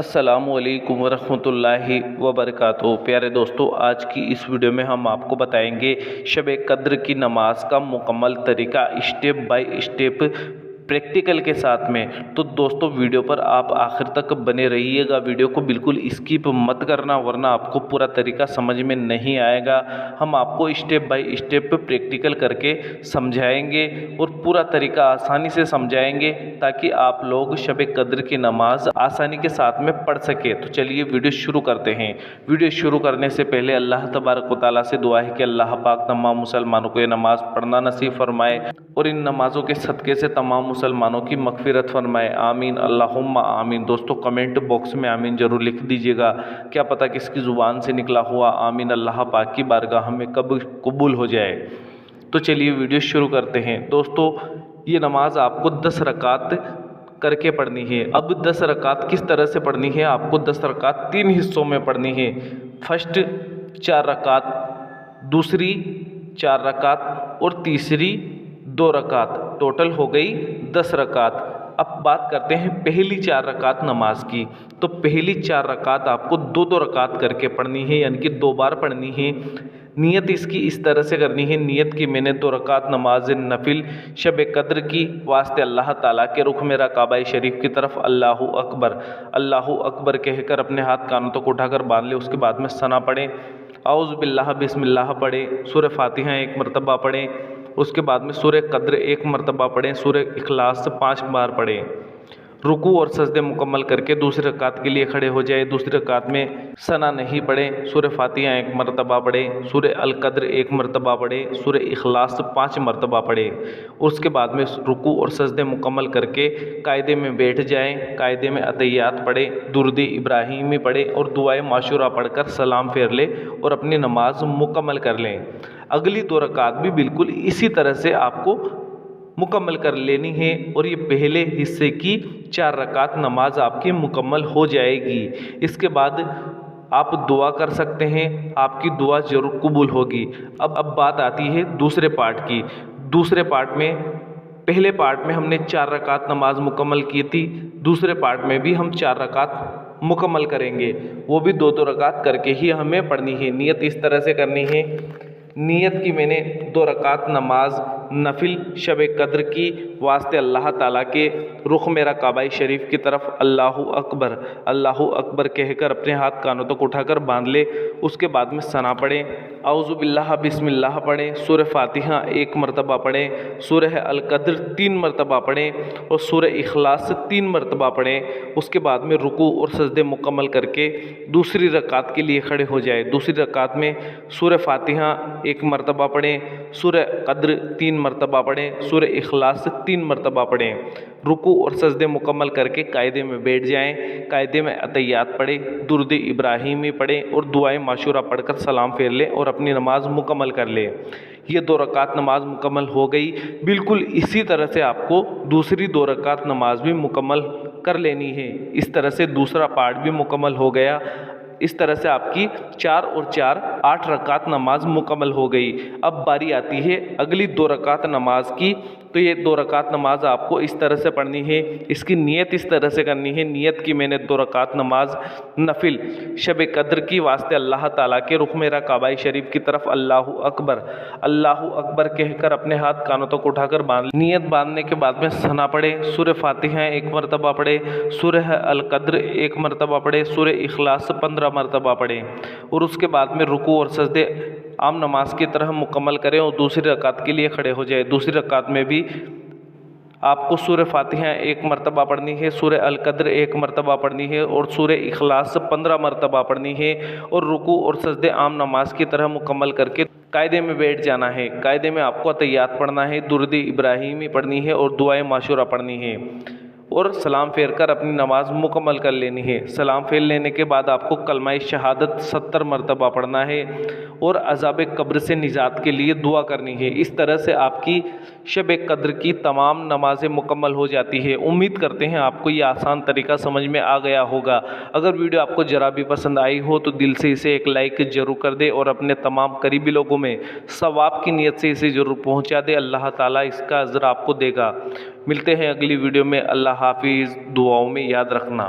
अस्सलामुअलैकुम वरहमतुल्लाहि वबरकातुहू। प्यारे दोस्तों, आज की इस वीडियो में हम आपको बताएंगे शब कद्र की नमाज का मुकम्मल तरीका स्टेप बाय स्टेप प्रैक्टिकल के साथ में। तो दोस्तों, वीडियो पर आप आखिर तक बने रहिएगा, वीडियो को बिल्कुल स्किप मत करना, वरना आपको पूरा तरीका समझ में नहीं आएगा। हम आपको स्टेप बाय स्टेप प्रैक्टिकल करके समझाएंगे और पूरा तरीका आसानी से समझाएंगे ताकि आप लोग शब कद्र की नमाज आसानी के साथ में पढ़ सके। तो चलिए वीडियो शुरू करते हैं। वीडियो शुरू करने से पहले अल्लाह तबारक व तआला से दुआ है कि अल्लाह पाक तमाम मुसलमानों को ये नमाज पढ़ना नसीब फरमाए और इन नमाज़ों के सदक़े से तमाम मुसलमानों की मग़फ़िरत फरमाए। आमीन अल्लाहुम्मा आमीन। दोस्तों, कमेंट बॉक्स में आमीन ज़रूर लिख दीजिएगा, क्या पता किसकी ज़ुबान से निकला हुआ आमीन अल्लाह पाक की बारगाह में कब कबूल हो जाए। तो चलिए वीडियो शुरू करते हैं। दोस्तों, ये नमाज आपको 10 रकात करके पढ़नी है। अब 10 रकात किस तरह से पढ़नी है? आपको 10 रकात 3 हिस्सों में पढ़नी है। फर्स्ट 4 रकात, दूसरी 4 रकात और तीसरी 2 रकात, टोटल हो गई 10 रकात। अब बात करते हैं पहली 4 रकात नमाज की। तो पहली 4 रकात आपको 2-2 रकात करके पढ़नी है, यानी कि 2 बार पढ़नी है। नियत इसकी इस तरह से करनी है, नियत की मैंने 2 रकात नमाज नफिल शब कद्र की वास्ते अल्लाह ताला के रुख मेरा काबा शरीफ की तरफ अल्लाहु अकबर कहकर अपने हाथ कानों तक उठाकर बांध ले। उसके बाद में सना पढ़ें, औज़ु बिल्लाह बिस्मिल्लाह पढ़ें, सूरह फातिहा 1 मरतबा पढ़ें। उसके बाद में सूरह कद्र 1 मरतबा पढ़ें, सूरह इखलास 5 बार पढ़ें। रुकू और सजदे मुकम्मल करके दूसरी रकात के लिए खड़े हो जाए। दूसरी रकात में सना नहीं पढ़ें, सूरह फातिहा 1 मरतबा पढ़ें, सूरह अल कद्र 1 मरतबा पढ़ें, सूरह इखलास 5 मरतबा पढ़ें। उसके बाद में रुकू और सजदे मुकम्मल करके कायदे में बैठ जाएं। कायदे में अतहियात पढ़ें, दुरूद इब्राहिमी पढ़ें और दुआए माशूरा पढ़कर सलाम फेर लें और अपनी नमाज मुकम्मल कर लें। अगली 2 रकात भी बिल्कुल इसी तरह से आपको मुकम्मल कर लेनी है और ये पहले हिस्से की 4 रकात नमाज आपकी मुकम्मल हो जाएगी। इसके बाद आप दुआ कर सकते हैं, आपकी दुआ ज़रूर कबूल होगी। अब बात आती है दूसरे पार्ट की। दूसरे पार्ट में, पहले पार्ट में हमने 4 रकात नमाज मुकम्मल की थी, दूसरे पार्ट में भी हम 4 रकात मुकम्मल करेंगे। वो भी 2-2 रकात करके ही हमें पढ़नी है। नियत इस तरह से करनी है, नियत की मैंने 2 रकात नमाज नफिल शब कद्र की वास्ते अल्लाह ताला के रुख मेरा काबा शरीफ की तरफ अल्लाहु अकबर कहकर अपने हाथ कानों तक उठाकर बांध ले। उसके बाद में सना पढ़ें, औज़ु बिल्लाह बिस्मिल्लाह पढ़ें, सूरह फातिहा 1 मरतबा पढ़ें, सूरह अल कद्र 3 मरतबा पढ़ें और सूरह इखलास 3 मरतबा पढ़ें। उसके बाद में रुकू और सजदे मुकम्मल करके दूसरी रकात के लिए खड़े हो जाए। दूसरी रकात में सूरह फातिहा 1 मरतबा पढ़ें, सूरह कद्र 3 मरतबा पढ़ें, सूरह इखलास 3 मरतबा पढ़ें। रुकू और सजदे मुकम्मल करके कायदे में बैठ जाएं। कायदे में अतहियात पढ़ें, दुरूद इब्राहिमी पढ़ें और दुआए माशूरा पढ़कर सलाम फेर लें और अपनी नमाज मुकम्मल कर लें। ये 2 रकात नमाज मुकम्मल हो गई। बिल्कुल इसी तरह से आपको दूसरी 2 रकात नमाज भी मुकम्मल कर लेनी है। इस तरह से दूसरा पार्ट भी मुकम्मल हो गया। इस तरह से आपकी 4 और 4 8 रकात नमाज मुकम्मल हो गई। अब बारी आती है अगली 2 रकात नमाज की। तो ये 2 रकात नमाज आपको इस तरह से पढ़नी है, इसकी नियत इस तरह से करनी है। नियत की मैंने 2 रकात नमाज नफिल शब कद्र की वास्ते अल्लाह ताला के रुख मेरा काबा शरीफ की तरफ अल्लाहु अकबर कहकर अपने हाथ कानों तक उठाकर बांध। नियत बांधने के बाद में सना पढ़ें, सूरह फातिहा 1 मरतबा पढ़ें, सूरह अल कद्र 1 मरतबा पढ़ें, सूरह इखलास 15 मरतबा पढ़ें और उसके बाद में रुकू और सजदे आम नमाज की तरह मुकम्मल करें और दूसरी रकात के लिए खड़े हो जाए। दूसरी रकात में भी आपको सूरह फातिहा 1 मरतबा पढ़नी है, सूरह अल कद्र 1 मरतबा पढ़नी है और सूरह इखलास 15 मरतबा पढ़नी है और रुकू और सजदे आम नमाज की तरह मुकम्मल करके कायदे में बैठ जाना है। कायदे में आपको अतहियात पढ़ना है, दुरूद इब्राहिमी पढ़नी है और दुआए माशूरा पढ़नी है और सलाम फेर कर अपनी नमाज मुकम्मल कर लेनी है। सलाम फेर लेने के बाद आपको कलमा शहादत 70 मरतबा पढ़ना है और अज़ाब कब्र से निजात के लिए दुआ करनी है। इस तरह से आपकी शब कद्र की तमाम नमाज़ें मुकम्मल हो जाती है। उम्मीद करते हैं आपको ये आसान तरीका समझ में आ गया होगा। अगर वीडियो आपको ज़रा भी पसंद आई हो तो दिल से इसे एक लाइक ज़रूर कर दे और अपने तमाम करीबी लोगों में सवाब की नीयत से इसे ज़रूर पहुँचा दे। अल्लाह ताला इसका अज़र आपको देगा। मिलते हैं अगली वीडियो में। अल्लाह हाफिज़। दुआओं में याद रखना।